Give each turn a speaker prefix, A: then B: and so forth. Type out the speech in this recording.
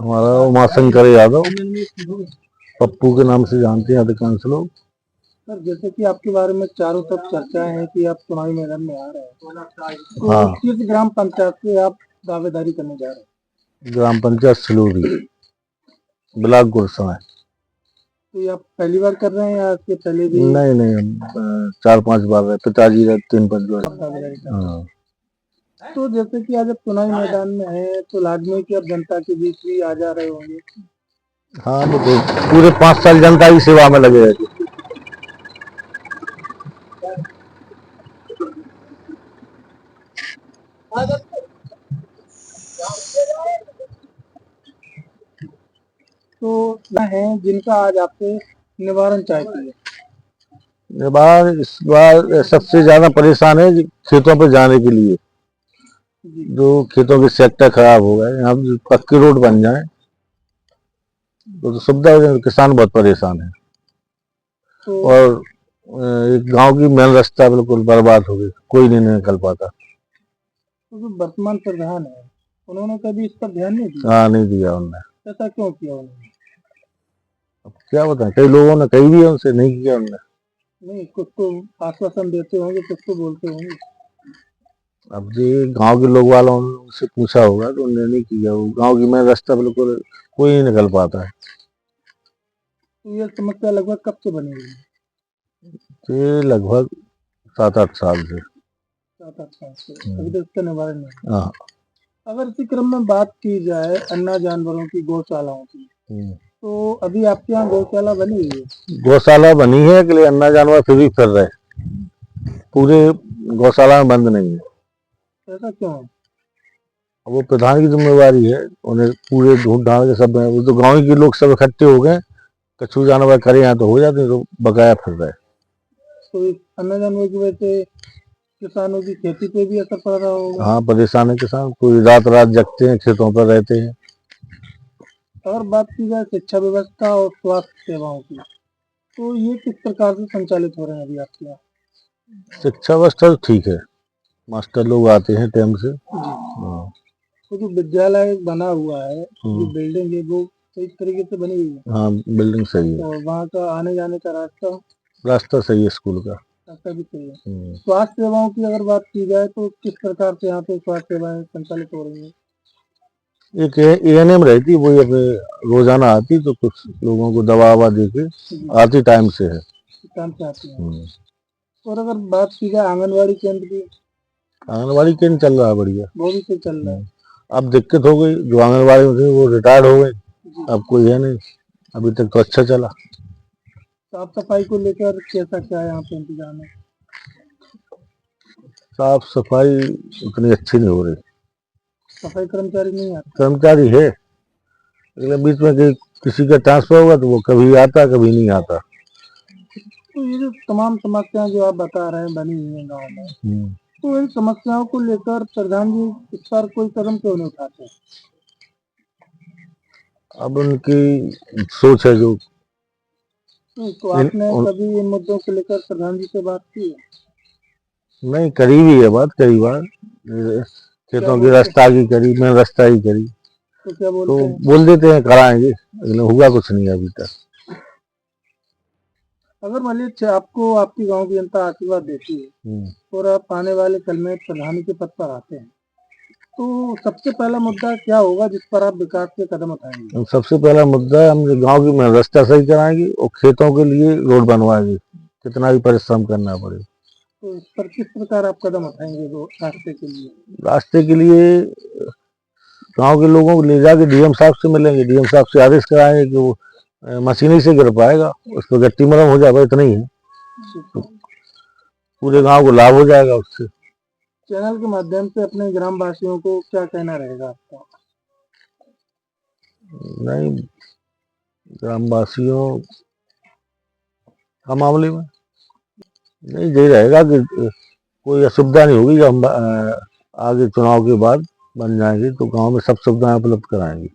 A: हमारा उमाशंकर यादव, पप्पू के नाम से जानते हैं अधिकांश लोग।
B: सर जैसे कि आपके बारे में चारों तरफ चर्चाएं हैं कि आप चुनावी मैदान में आ रहे हैं, तो
A: हाँ,
B: किस ग्राम पंचायत से आप दावेदारी करने जा रहे हैं?
A: ग्राम पंचायत सलूरी, ब्लॉक गुरसा है।
B: तो ये आप पहली बार कर रहे हैं या इसके पहले भी
A: नहीं नहीं, हम 4-5 बार रहे, पिताजी रहे 3-5 बार।
B: दावेदारी कर रहे हैं?
A: हाँ,
B: तो जैसे कि आज आप चुनावी मैदान में है तो लाजमी है कि आप जनता के बीच भी आ जा रहे होंगे।
A: हाँ, वो तो पूरे 5 साल जनता की सेवा में लगे रहे।
B: तो क्या है जिनका आज आपसे निवारण चाहती है?
A: इस बार सबसे ज्यादा परेशान है कि खेतों पर जाने के लिए,
B: जी।
A: जो खेतों के सेक्टर खराब हो गए, यहाँ पे पक्की रोड बन जाए तो सुविधा हो जाए। किसान बहुत परेशान है।
B: तो
A: और एक गांव की मेन रास्ता बिल्कुल बर्बाद हो गई, कोई नहीं निकल पाता।
B: जो वर्तमान प्रधान है उन्होंने कभी इस पर ध्यान नहीं दिया?
A: हाँ, नहीं दिया उनने।
B: ऐसा क्यों किया उन्होंने?
A: अब क्या बताएं, कई लोगों ने कही भी है, उनसे नहीं किया उनने।
B: नहीं, कुछ तो आश्वासन देते होंगे, कुछ तो बोलते होंगे।
A: अब जी गांव के लोग वालों से पूछा होगा तो उन्होंने नहीं किया। वो गांव की मेन रास्ता बिल्कुल कोई नहीं निकल पाता है।
B: तो ये समस्या लगभग कब से बनी हुई है?
A: ये लगभग 7-8 साल से।
B: 7-8 साल से अभी तक इसका निवारण नहीं।
A: हाँ।
B: अगर इसी क्रम में बात की जाए अन्ना जानवरों की गौशालाओं की, तो अभी आपके यहाँ गौशाला बनी हुई है?
A: गौशाला बनी है के लिए अन्ना जानवर फिर भी फिर रहे, पूरे गौशाला में बंद नहीं है।
B: ऐसा क्यों है?
A: अब वो प्रधान की जिम्मेवारी है, उन्हें पूरे ढूंढ ढांड के सब, वो तो गाँव के लोग सब इकट्ठे हो गए, कछू जानवर करे यहाँ तो हो जाते, तो बकाया फिर रहे।
B: तो इस अन्ना जानवर की वजह से किसानों की खेती पे भी असर पड़ रहा होगा।
A: हाँ, परेशान है किसान, कोई रात रात जगते हैं, खेतों पर रहते हैं।
B: अगर बात की जाए शिक्षा व्यवस्था और स्वास्थ्य सेवाओं की, तो ये किस प्रकार से संचालित हो रहे हैं अभी आपके यहाँ?
A: शिक्षा व्यवस्था तो ठीक है, मास्टर लोग आते हैं टाइम से। हाँ।
B: तो जो विद्यालय बना हुआ है, जो बिल्डिंग है वो सही तरीके से बनी हुई है?
A: हाँ, बिल्डिंग सही है,
B: और वहाँ का आने जाने का
A: रास्ता सही है स्कूल का।
B: रास्ता भी सही है। स्वास्थ्य सेवाओं की अगर बात की जाए तो किस प्रकार से यहाँ पे स्वास्थ्य सेवाएं संचालित हो रही है?
A: एक एएनएम रहती, वो अपने रोजाना आती, तो कुछ लोगों को दवा ववा दे के आती, टाइम से है।
B: काम से आती है। और अगर बात की जाए आंगनबाड़ी केंद्र की,
A: आंगनबाड़ी केंद्र चल रहा है बढ़िया,
B: वो भी सही चल रहा है।
A: अब दिक्कत हो गई, जो आंगनबाड़ी में थे वो रिटायर्ड हो गए, अब कोई है नहीं। अभी तक तो अच्छा चला।
B: साफ सफाई को लेकर कैसा क्या यहाँ पे इंतजाम है?
A: साफ सफाई उतनी अच्छी नहीं हो रही।
B: सफाई कर्मचारी नहीं आते?
A: कर्मचारी है, लेकिन बीच में किसी का ट्रांसफर होगा तो वो कभी आता कभी नहीं आता।
B: तो ये जो तमाम समस्याएं जो आप बता रहे हैं बनी हुई है गाँव में, तो इन समस्याओं को लेकर प्रधान जी इस पर कोई कदम क्यों नहीं उठाते?
A: अब उनकी सोच है जो।
B: तो आपने कभी इन मुद्दों को लेकर प्रधान जी से बात की है?
A: नहीं, करीबी है बात, कई बार खेतों की रास्ता की करी, मैं रास्ता ही करी,
B: तो क्या
A: तो
B: बोलते हैं?
A: बोल देते हैं कराएंगे, लेकिन हुआ कुछ नहीं अभी तक।
B: अगर मान लीजिए आपको आपकी गांव की जनता आशीर्वाद देती है और आप आने वाले कल में प्रधानी के पद पर आते हैं, तो सबसे पहला मुद्दा क्या होगा जिस पर आप विकास के कदम उठाएंगे?
A: सबसे पहला मुद्दा, हम गांव की में रास्ता सही कराएंगे और खेतों के लिए रोड बनवाएंगे, कितना भी परिश्रम करना पड़े।
B: तो इस पर किस प्रकार आप कदम उठाएंगे रास्ते के लिए?
A: रास्ते के लिए गांव के लोगों को ले जाके डीएम साहब से मिलेंगे, डीएम साहब से आदेश कराएंगे कि वो मशीनी से गिर पाएगा, उस पर गट्टी मरम हो जाएगा, इतना ही है, तो पूरे गांव को लाभ हो जाएगा उससे।
B: चैनल के माध्यम से अपने ग्राम वासियों को क्या कहना रहेगा आपका?
A: नहीं, ग्रामवासियों का मामले में नहीं यही रहेगा कि कोई असुविधा नहीं होगी। जब हम आगे चुनाव के बाद बन जाएंगे तो गांव में सब सुविधाएं उपलब्ध कराएंगे।